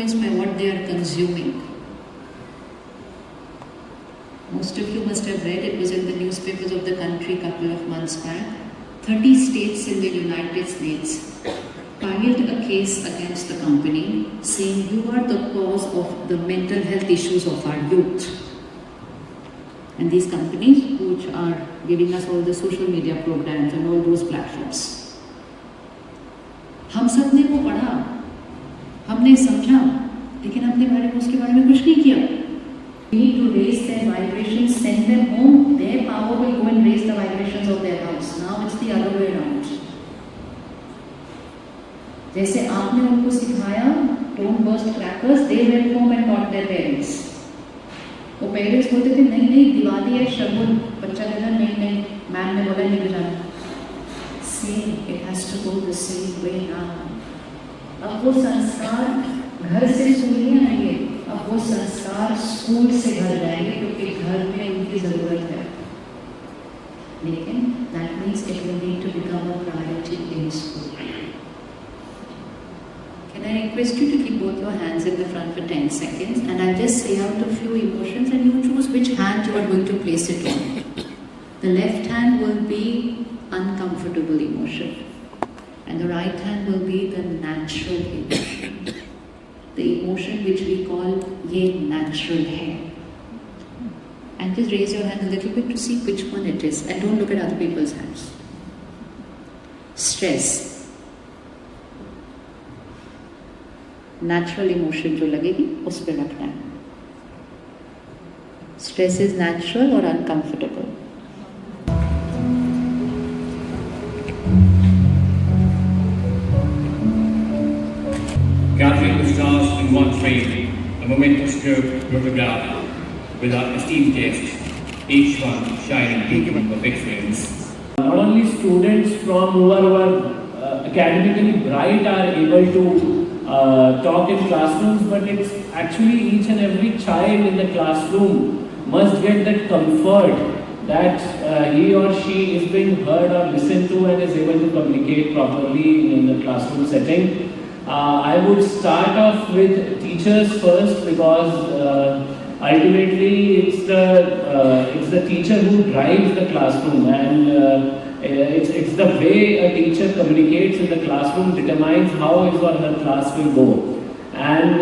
influenced by what they are consuming. Most of you must have read, it was in the newspapers of the country a couple of months back. 30 states in the United States filed a case against the company saying you are the cause of the mental health issues of our youth. And these companies which are giving us all the social media programs and all those platforms. हम सब ने वो पढ़ा, हमने समझा, लेकिन हमने उसके बारे में कुछ नहीं किया. We need to raise their vibrations, send them home. Their power will go and raise the vibrations of their house. Now it's the other way around. जैसे आपने उनको सिखाया, don't burst crackers, they went home and taught their parents. वो parents बोलते थे नहीं नहीं दिवाली है शगुन, बच्चा कहता नहीं नहीं मैम ने बोला नहीं बजाना. Same, it has to go the same way now. अब वो संस्कार घर से सुनिए आएंगे, अब वो संस्कार स्कूल से घर जाएंगे क्योंकि घर में उनकी जरूरत है. लेकिन that means it will need to become a priority in school. Can I request you to keep both your hands in the front for 10 seconds and I'll just say out a few emotions and you choose which hand you are going to place it on. The left hand will be uncomfortable emotion and the right hand will be the natural emotion. The emotion which we call ye natural hai. And just raise your hand a little bit to see which one it is and don't look at other people's hands. Stress. Natural emotion जो लगेगी उस पे रखना है. Stress is natural or uncomfortable? Gathering the stars in one frame, a momentous stroke of regard, with our esteemed guests, each one shining beacon of excellence. Not only students from who are academically bright are able to talk in classrooms, but it's actually each and every child in the classroom must get that comfort that he or she is being heard or listened to and is able to communicate properly in the classroom setting. I would start off with teachers first because ultimately it's the teacher who drives the classroom, and it's the way a teacher communicates in the classroom determines how his or her class will go. And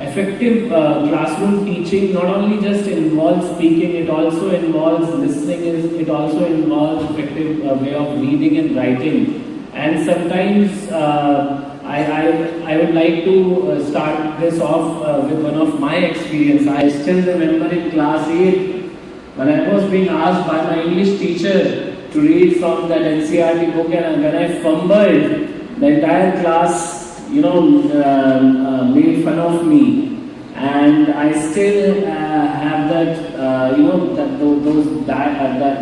effective classroom teaching not only just involves speaking, it also involves listening, it also involves effective way of reading and writing. And sometimes I would like to start this off with one of my experience. I still remember in class 8 when I was being asked by my English teacher to read from that NCERT book, and when I fumbled, the entire class, made fun of me. And I still have that,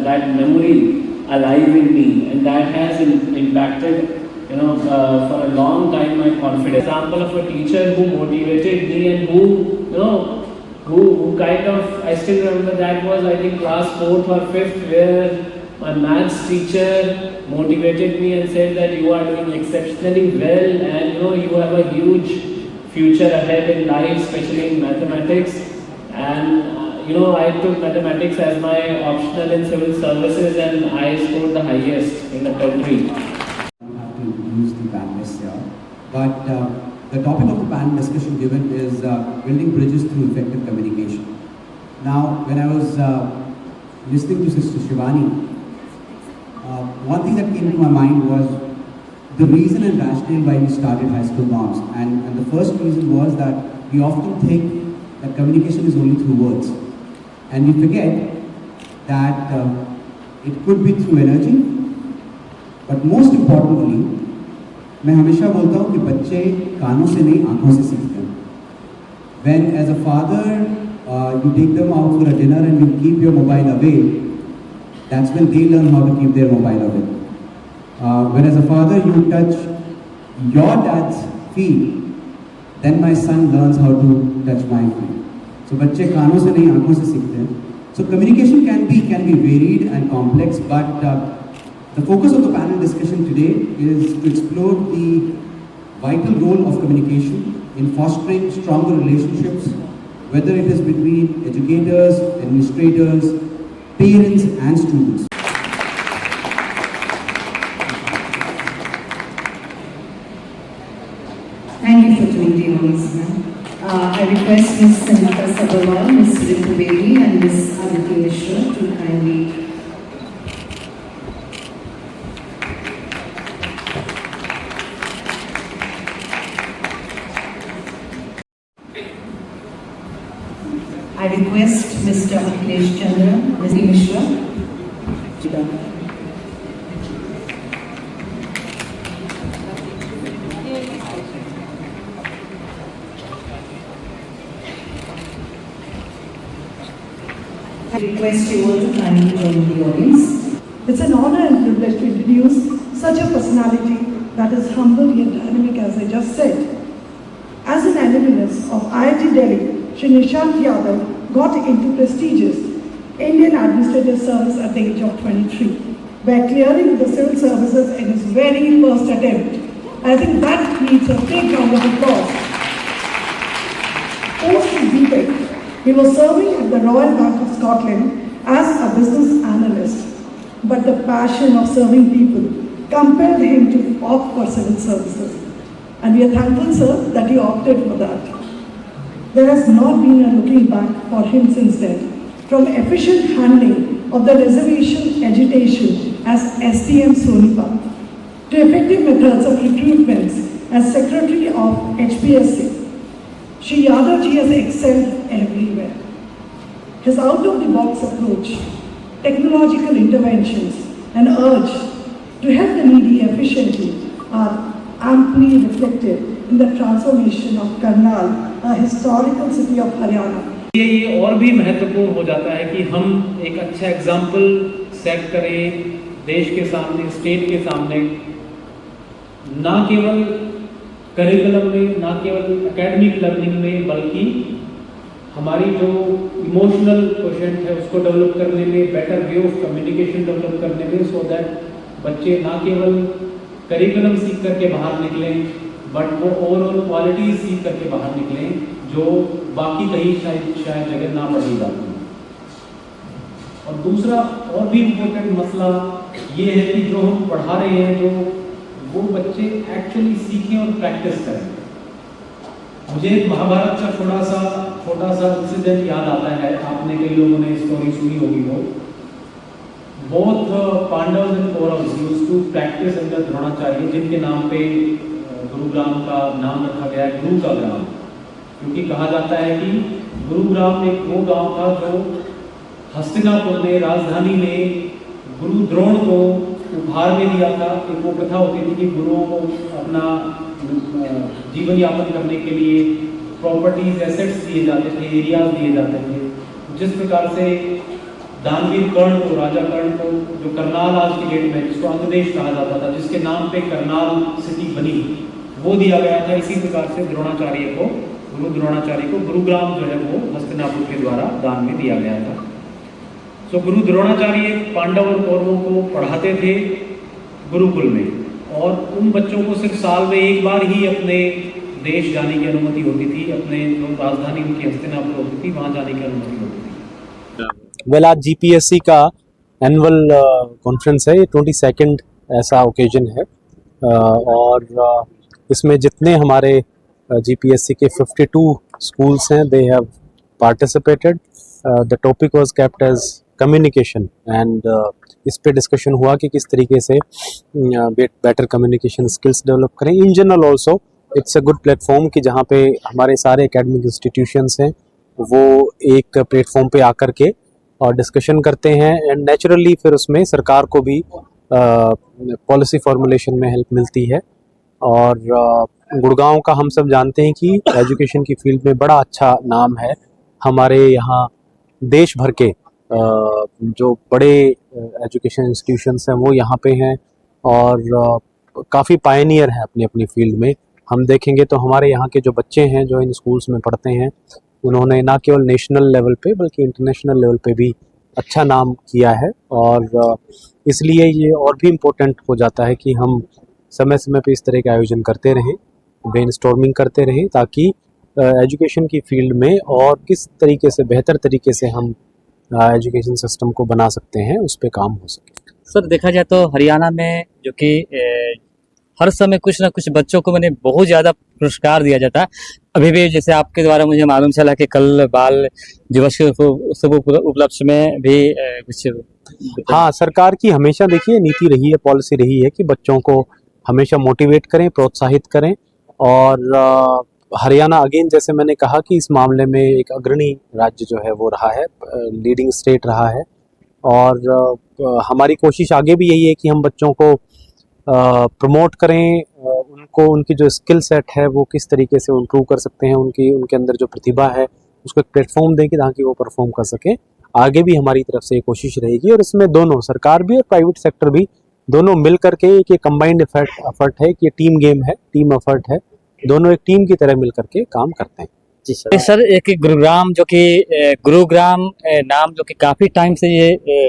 that memory alive in me, and that has impacted, for a long time my confidence. Example of a teacher who motivated me and who kind of, I still remember that was I think class 4th or 5th, where my maths teacher motivated me and said that you are doing exceptionally well and you have a huge future ahead in life, especially in mathematics. And I took mathematics as my optional in civil services and I scored the highest in the country. I don't have to use the panelists here, but the topic of the panel discussion given is building bridges through effective communication. Now, when I was listening to Sister Shivani, one thing that came to my mind was the reason and rationale why we started high school norms. And the first reason was that we often think that communication is only through words. And we forget that it could be through energy, but most importantly, मैं हमेशा बोलता हूँ कि बच्चे कानों से नहीं आँखों से सीखते हैं. When as a father you take them out for a dinner and you keep your mobile away, that's when they learn how to keep their mobile away. When as a father you touch your dad's feet, then my son learns how to touch my feet. So बच्चे कानों से नहीं आँखों से सीखते हैं. So communication can be varied and complex, but the focus of the panel discussion today is to explore the vital role of communication in fostering stronger relationships, whether it is between educators, administrators, parents and students. Thank you for doing the honors, ma'am. I request Ms. Samita Sabharwal, Ms. Ritu Bedi and Ms. Aditi Mishra to kindly I request Mr. Akhilesh Chandra, Ms. Mishra. I request you all to kindly join the audience. It's an honor and privilege to introduce such a personality that is humble yet dynamic, as I just said. As an alumnus of IIT Delhi, Shri Nishant Yadav got into prestigious Indian Administrative Service at the age of 23, by clearing the civil services in his very first attempt. I think that needs a big round of applause. Post his BTech, he was serving at the Royal Bank of Scotland as a business analyst. But the passion of serving people compelled him to opt for civil services. And we are thankful, sir, that he opted for that. There has not been a looking back for him since then. From efficient handling of the reservation agitation as STM Sonipat, to effective methods of recruitments as Secretary of HPSC, Shri Yadav ji has excelled everywhere. His out-of-the-box approach, technological interventions, and urge to help the needy efficiently are amply reflected in the transformation of Karnal, a historical city of Haryana. ये और भी महत्वपूर्ण हो जाता है कि हम एक अच्छा एग्जाम्पल सेट करें देश के सामने, स्टेट के सामने, ना केवल करिकुलम में, ना केवल एकेडमिक लर्निंग में, बल्कि हमारी जो इमोशनल क्वेश्चन है उसको डेवलप करने में, better way of communication develop करने में, सो दैट बच्चे ना केवल करिकुलम सीख करके बाहर निकलें, बट वो ओवरऑल क्वालिटीज सीख करके बाहर निकलें जो बाकी कहीं शायद जगह ना पढ़ी जाती है। और दूसरा और भी इम्पोर्टेंट मसला ये है कि जो हम पढ़ा रहे हैं, जो वो बच्चे एक्चुअली सीखें और प्रैक्टिस करें। मुझे महाभारत का छोटा सा इंसिडेंट याद आता है, आपने कई लोगों ने स्टोरी सुनी होगी। वो both Pandava and Kauravas used to practice under Dronacharya, जिनके नाम पे गुरुग्राम का नाम रखा गया है गुरु का ग्राम, क्योंकि कहा जाता है कि गुरुग्राम एक वो गांव था जो हस्तिनापुर ने, राजधानी में गुरु द्रोण को उपहार में दिया था। एक वो प्रथा होती थी कि गुरुओं को अपना जीवन यापन करने के लिए प्रॉपर्टीज, एसेट्स दिए जाते थे, एरियाज दिए जाते थे। जिस प्रकार से दानवीर कर्ण को, राजा कर्ण को, जो करनाल आज की डेट में जिसको अंगदेश कहा जाता था, जिसके नाम पे करनाल सिटी बनी, वो दिया गया था। इसी प्रकार से द्रोणाचार्य को, गुरु द्रोणाचार्य को गुरुग्राम जो है वो हस्तिनापुर के द्वारा दान में दिया गया था। सो गुरु द्रोणाचार्य पांडव और कौरवों को पढ़ाते थे गुरुकुल में, और उन बच्चों को सिर्फ साल में एक बार ही अपने देश जाने की अनुमति होती थी, अपने जो राजधानी उनकी हस्तिनापुर होती थी वहाँ जाने की अनुमति होती थी। वेल, आज जीपीएससी का एनुअल कॉन्फ्रेंस है, ये 22nd ऐसा ओकेजन है, और इसमें जितने हमारे जीपीएससी के 52 स्कूल्स हैं, they have participated. The topic was kept as communication, and इस पे डिस्कशन हुआ कि किस तरीके से बेटर कम्युनिकेशन स्किल्स डेवलप करें। In general also it's a good platform कि जहाँ पे हमारे सारे एकेडमिक इंस्टीट्यूशंस हैं वो एक प्लेटफॉर्म पे आकर के और डिस्कशन करते हैं, एंड नेचुरली फिर उसमें सरकार को भी पॉलिसी फॉर्मुलेशन में हेल्प मिलती है। और गुड़गांव का हम सब जानते हैं कि एजुकेशन की फील्ड में बड़ा अच्छा नाम है। हमारे यहाँ देश भर के जो बड़े एजुकेशन इंस्टीट्यूशंस हैं वो यहाँ पे हैं, और काफ़ी पायनियर हैं अपनी अपनी फील्ड में। हम देखेंगे तो हमारे यहाँ के जो बच्चे हैं जो इन स्कूल्स में पढ़ते हैं, उन्होंने ना केवल नेशनल लेवल पे बल्कि इंटरनेशनल लेवल पे भी अच्छा नाम किया है। और इसलिए ये और भी इम्पोर्टेंट हो जाता है कि हम समय समय पे इस तरह के आयोजन करते रहें, ब्रेनस्टॉर्मिंग करते रहें ताकि एजुकेशन की फील्ड में और किस तरीके से बेहतर तरीके से हम एजुकेशन सिस्टम को बना सकते हैं उस पर काम हो सके। सर देखा जाए तो हरियाणा में जो कि हर समय कुछ ना कुछ बच्चों को मैंने बहुत ज़्यादा पुरस्कार दिया जाता है। अभी भी जैसे आपके द्वारा मुझे मालूम चला कि कल बाल दिवस के उत्सव उपलक्ष्य में भी कुछ। हाँ, सरकार की हमेशा देखिए नीति रही है, पॉलिसी रही है कि बच्चों को हमेशा मोटिवेट करें, प्रोत्साहित करें। और हरियाणा अगेन जैसे मैंने कहा कि इस मामले में एक अग्रणी राज्य जो है वो रहा है, लीडिंग स्टेट रहा है। और हमारी कोशिश आगे भी यही है कि हम बच्चों को प्रमोट करें, उनको उनकी जो स्किल सेट है वो किस तरीके से इम्प्रूव कर सकते हैं, उनके अंदर जो प्रतिभा है उसको एक प्लेटफॉर्म दें कि ताकि वो परफॉर्म कर सकें। आगे भी हमारी तरफ से ये कोशिश रहेगी और इसमें दोनों सरकार भी और प्राइवेट सेक्टर भी दोनों मिल करके एक कंबाइंड एफर्ट है कि ये टीम गेम है, टीम एफर्ट है, दोनों एक टीम की तरह मिल करके काम करते हैं। जी सर, एक गुरुग्राम जो कि गुरुग्राम नाम जो कि काफ़ी टाइम से ये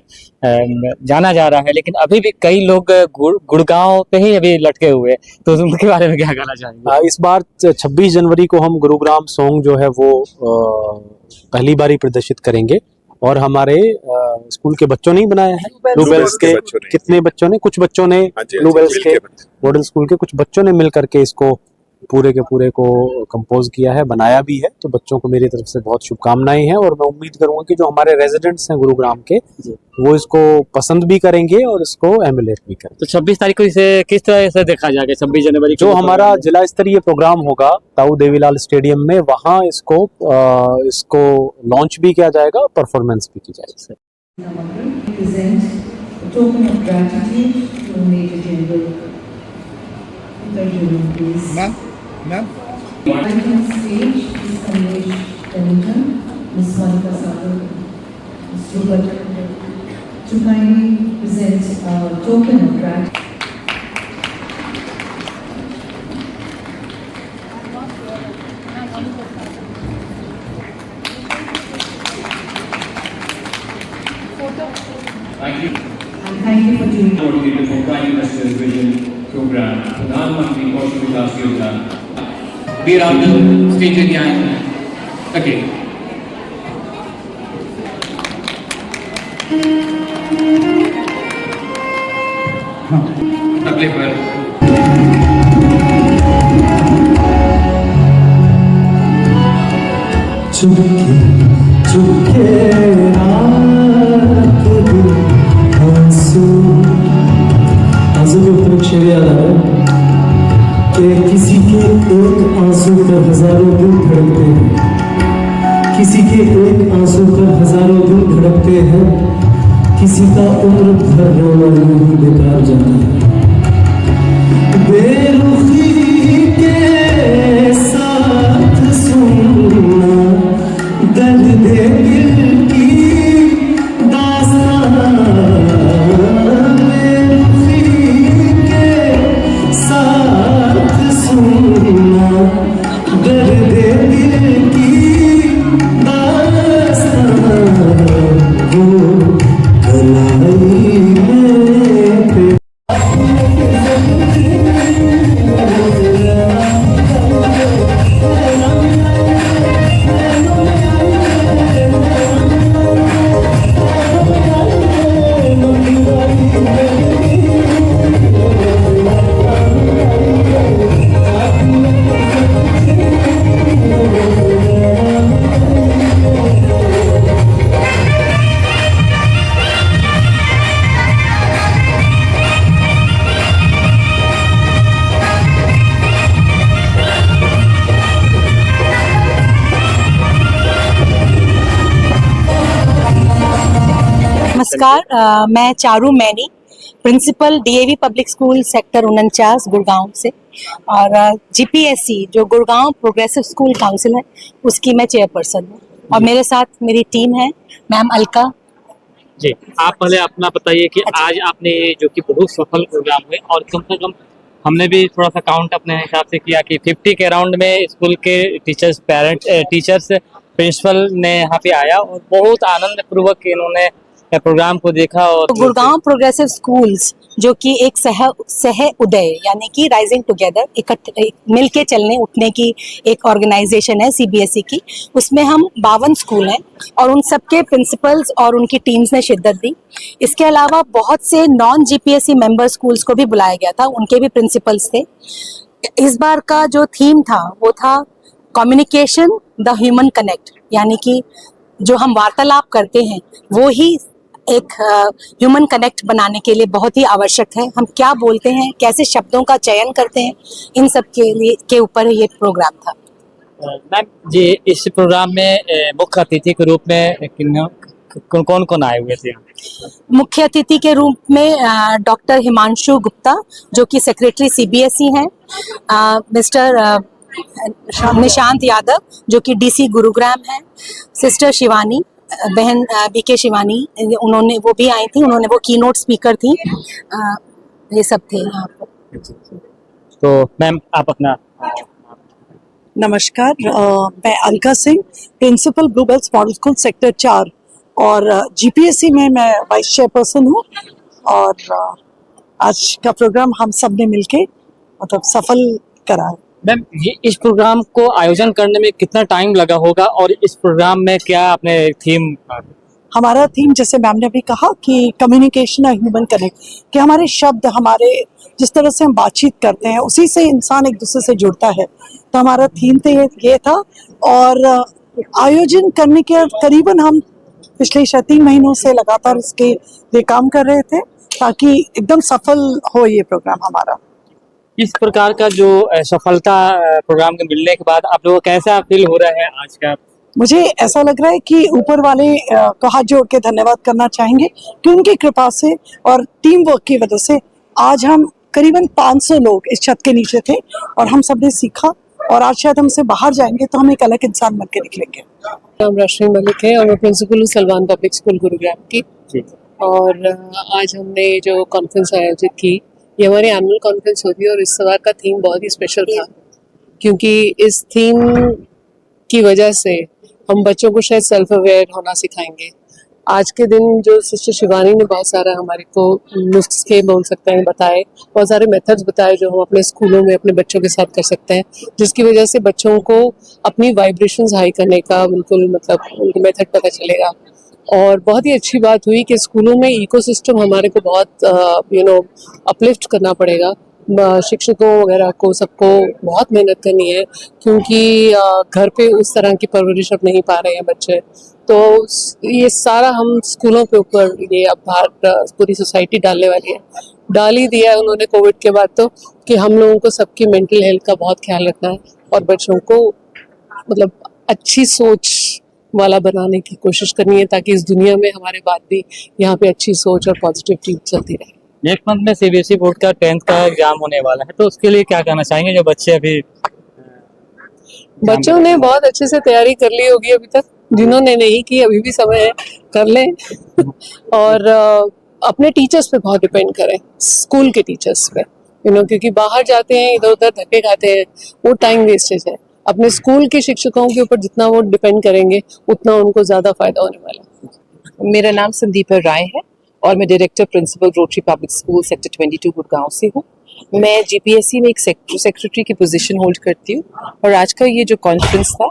जाना जा रहा है, लेकिन अभी भी कई लोग गुड़गांव पे ही अभी लटके हुए हैं, तो उनके बारे में क्या कहना चाहेंगे? इस बार 26 जनवरी को हम गुरुग्राम सॉन्ग जो है वो पहली बारी प्रदर्शित करेंगे और हमारे स्कूल के बच्चों ने ही बनाया है। ब्लूबेल्स के कितने बच्चों ने, कुछ बच्चों ने ब्लूबेल्स के मॉडल स्कूल के कुछ बच्चों ने मिल करके इसको पूरे के पूरे को कंपोज किया है, बनाया भी है। तो बच्चों को मेरी तरफ से बहुत शुभकामनाएं हैं और मैं उम्मीद करूंगा कि जो हमारे रेजिडेंट्स हैं गुरुग्राम के वो इसको पसंद भी करेंगे और इसको एमुलेट भी करेंगे। तो 26 तारीख को इसे किस तरह से देखा जाएगा? 26 जनवरी जो हमारा जिला स्तरीय प्रोग्राम होगा ताऊ देवीलाल स्टेडियम में, वहाँ इसको लॉन्च भी किया जाएगा, परफॉर्मेंस भी की जाएगी। Present a token of gratitude to Major General Peter, please. Ma'am. Right on stage is Sandesh Pennington, Ms. Monica Sagar, Ms. Rupert, to kindly present a token of gratitude. Thank you. And thank you for doing Coordinator for Prime Minister's Vision Program, प्रधानमंत्री कौशल विकास योजना। वीर Abdul stage पे आए हैं। Okay. अगले पर चुपके चुपके रात दिन आंसू के ऊपर एक शेर याद आ रहा है कि किसी के एक आंसू पर हजारों दिल धड़कते हैं, किसी के एक आंसू पर हजारों दिल धड़कते हैं, किसी का उम्र भर रोना यूं बेकार जाता है। बेरुखी के साथ सुनना दर्द दे दिल की दास्तां, बेरुखी के साथ सुनना दर्द दे दिल की दास्तां, वो कलाई में पे नमस्कार, मैं Charu Maini, principal DAV public school sector 49 Gurgaon से, और जीपीएससी जो गुड़गांव प्रोग्रेसिव स्कूल काउंसिल है उसकी मैं चेयरपर्सन हूँ, और मेरे साथ मेरी टीम है मैम अलका जी। आप पहले अपना बताइए कि आज आपने ये जो कि बहुत सफल प्रोग्राम हुए, और कम से कम हमने भी थोड़ा सा काउंट अपने हिसाब से किया कि 50 के अराउंड में स्कूल के टीचर्स, पेरेंट्स, टीचर्स, प्रिंसिपल ने यहाँ पे आया और बहुत आनंद पूर्वक इन्होंने प्रोग्राम को देखा और गुड़गांव प्रोग्रेसिव स्कूल्स जो कि एक सह उदय यानी कि राइजिंग टुगेदर इकट्ठे मिलके चलने उठने की एक ऑर्गेनाइजेशन है सीबीएसई की। उसमें हम 52 स्कूल हैं और उन सबके प्रिंसिपल्स और उनकी टीम्स ने शिद्दत दी। इसके अलावा बहुत से नॉन जीपीएससी मेंबर स्कूल्स को भी बुलाया गया था, उनके भी प्रिंसिपल्स थे। इस बार का जो थीम था वो था कम्युनिकेशन द ह्यूमन कनेक्ट, यानी कि जो हम वार्तालाप करते हैं वो ही एक ह्यूमन कनेक्ट बनाने के लिए बहुत ही आवश्यक है। हम क्या बोलते हैं, कैसे शब्दों का चयन करते हैं, इन सब के ऊपर ये प्रोग्राम था। मैम जी, इस प्रोग्राम में मुख्य अतिथि के रूप में कौन कौन आए हुए थे? मुख्य अतिथि के रूप में डॉक्टर हिमांशु गुप्ता जो कि सेक्रेटरी सीबीएसई हैं, मिस्टर निशांत यादव जो कि डीसी गुरुग्राम हैं, सिस्टर शिवानी बहन बीके शिवानी उन्होंने वो भी आई थी, उन्होंने वो कीनोट स्पीकर थी। ये सब थे यहाँ पर। तो मैम आप अपना नमस्कार, मैं Alka Singh, principal Bluebells model school sector 4 और जीपीएससी में मैं वाइस चेयरपर्सन हूँ। और आज का प्रोग्राम हम सब ने मिलके मतलब सफल करा है। मैम ये इस प्रोग्राम को आयोजन करने में कितना टाइम लगा होगा और इस प्रोग्राम में क्या आपने थीम? हमारा थीम जैसे मैम ने भी कहा कि कम्युनिकेशन और ह्यूमन कनेक्ट, कि हमारे शब्द, हमारे जिस तरह से हम बातचीत करते हैं उसी से इंसान एक दूसरे से जुड़ता है। तो हमारा थीम तो ये था और आयोजन करने के करीबन हम पिछले 3 महीनों से लगातार इसके लिए काम कर रहे थे ताकि एकदम सफल हो ये प्रोग्राम हमारा। इस प्रकार का जो सफलता प्रोग्राम के मिलने के बाद आप लोगों को कैसा फील हो रहा है आज का? मुझे ऐसा लग रहा है कि ऊपर वाले को हाथ जोड़ के धन्यवाद करना चाहेंगे कि उनकी कृपा से और टीम वर्क की वजह से आज हम करीबन 500 लोग इस छत के नीचे थे और हम सब ने सीखा और आज शायद हमसे बाहर जाएंगे तो हम एक अलग इंसान बन के निकलेंगे। नाम रश्मि मलिक है और मैं प्रिंसिपल हूँ सलमान पब्लिक स्कूल गुरुग्राम की। और आज हमने जो कॉन्फ्रेंस आयोजित की, ये हमारी एनुअल कॉन्फ्रेंस होती है और इस बार का थीम बहुत ही स्पेशल था क्योंकि इस थीम की वजह से हम बच्चों को शायद सेल्फ अवेयर होना सिखाएंगे। आज के दिन जो सिस्टर शिवानी ने बहुत सारा हमारे को नुस्खे बोल सकते हैं बताए, बहुत सारे मेथड्स बताए जो हम अपने स्कूलों में अपने बच्चों के साथ कर सकते हैं, जिसकी वजह से बच्चों को अपनी वाइब्रेशंस हाई करने का बिल्कुल मतलब उनकी मेथड पता चलेगा। और बहुत ही अच्छी बात हुई कि स्कूलों में इकोसिस्टम हमारे को बहुत अपलिफ्ट करना पड़ेगा। शिक्षकों वगैरह को सबको बहुत मेहनत करनी है क्योंकि घर पे उस तरह की परवरिश अब नहीं पा रहे हैं बच्चे। तो ये सारा हम स्कूलों के ऊपर ये अब भार पूरी सोसाइटी डालने वाली है, डाल ही दिया है उन्होंने कोविड के बाद तो, कि हम लोगों को सबकी मेंटल हेल्थ का बहुत ख्याल रखना है और बच्चों को मतलब अच्छी सोच वाला बनाने की कोशिश करनी है ताकि इस दुनिया में हमारे बाद भी यहाँ पे अच्छी सोच और पॉजिटिविटी चलती रहे। नेक्स्ट मंथ में सीबीएसई बोर्ड का 10th का एग्जाम होने वाला है, तो उसके लिए क्या कहना चाहेंगे जो बच्चे अभी? बच्चों ने बहुत अच्छे से तैयारी कर ली होगी अभी तक, जिन्होंने नहीं की अभी भी समय है, कर लें। और अपने टीचर्स पे बहुत डिपेंड करें, स्कूल के टीचर्स पे, क्योंकि बाहर जाते हैं इधर उधर धक्के खाते हैं, वो टाइम वेस्टेज है। अपने स्कूल के शिक्षकों के ऊपर जितना वो डिपेंड करेंगे उतना उनको ज्यादा फायदा होने वाला है। मेरा नाम संदीपा राय है और मैं director principal Rotary public school sector 22 Gurgaon से हूँ। मैं जीपीएससी में एक सेक्रेटरी की पोजीशन होल्ड करती हूँ और आज का ये जो कॉन्फ्रेंस था,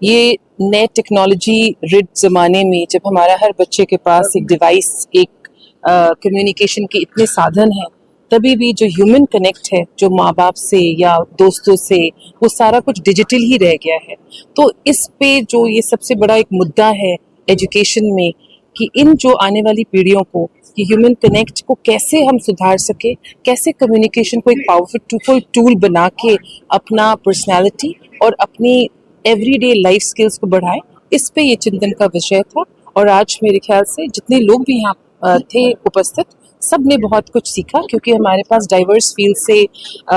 ये नए टेक्नोलॉजी रिड ज़माने में जब हमारा हर बच्चे के पास एक डिवाइस, एक कम्युनिकेशन के इतने साधन हैं, तभी भी जो ह्यूमन कनेक्ट है, जो माँ बाप से या दोस्तों से, वो सारा कुछ डिजिटल ही रह गया है। तो इस पे जो ये सबसे बड़ा एक मुद्दा है एजुकेशन में कि इन जो आने वाली पीढ़ियों को कि ह्यूमन कनेक्ट को कैसे हम सुधार सके, कैसे कम्युनिकेशन को एक पावरफुल टूल बना के अपना पर्सनालिटी और अपनी एवरीडे लाइफ स्किल्स को बढ़ाएं, इस पे ये चिंतन का विषय था। और आज मेरे ख्याल से जितने लोग भी यहाँ थे उपस्थित, सब ने बहुत कुछ सीखा क्योंकि हमारे पास डाइवर्स फील्ड से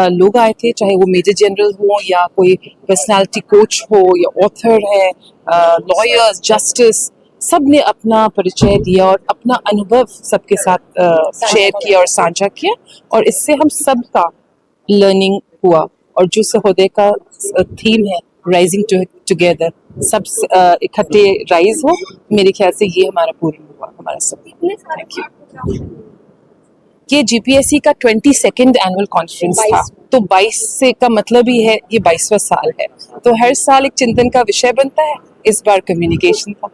लोग आए थे, चाहे वो मेजर जनरल हो या कोई पर्सनालिटी कोच हो या ऑथर है, लॉयर्स, जस्टिस, सब ने अपना परिचय दिया और अपना अनुभव सबके साथ शेयर किया और साझा किया और इससे हम सब का लर्निंग हुआ। और जो सहोदय का थीम है राइजिंग टुगेदर, सब इकट्ठे राइज हो, मेरे ख्याल से ये हमारा पूर्ण हुआ, हमारा सपना। Thank you. ये जीपीएससी का 22nd एनुअल कॉन्फ्रेंस था, तो 22 से का मतलब ही है ये 22वां साल है, तो हर साल एक चिंतन का विषय बनता है, इस बार कम्युनिकेशन था।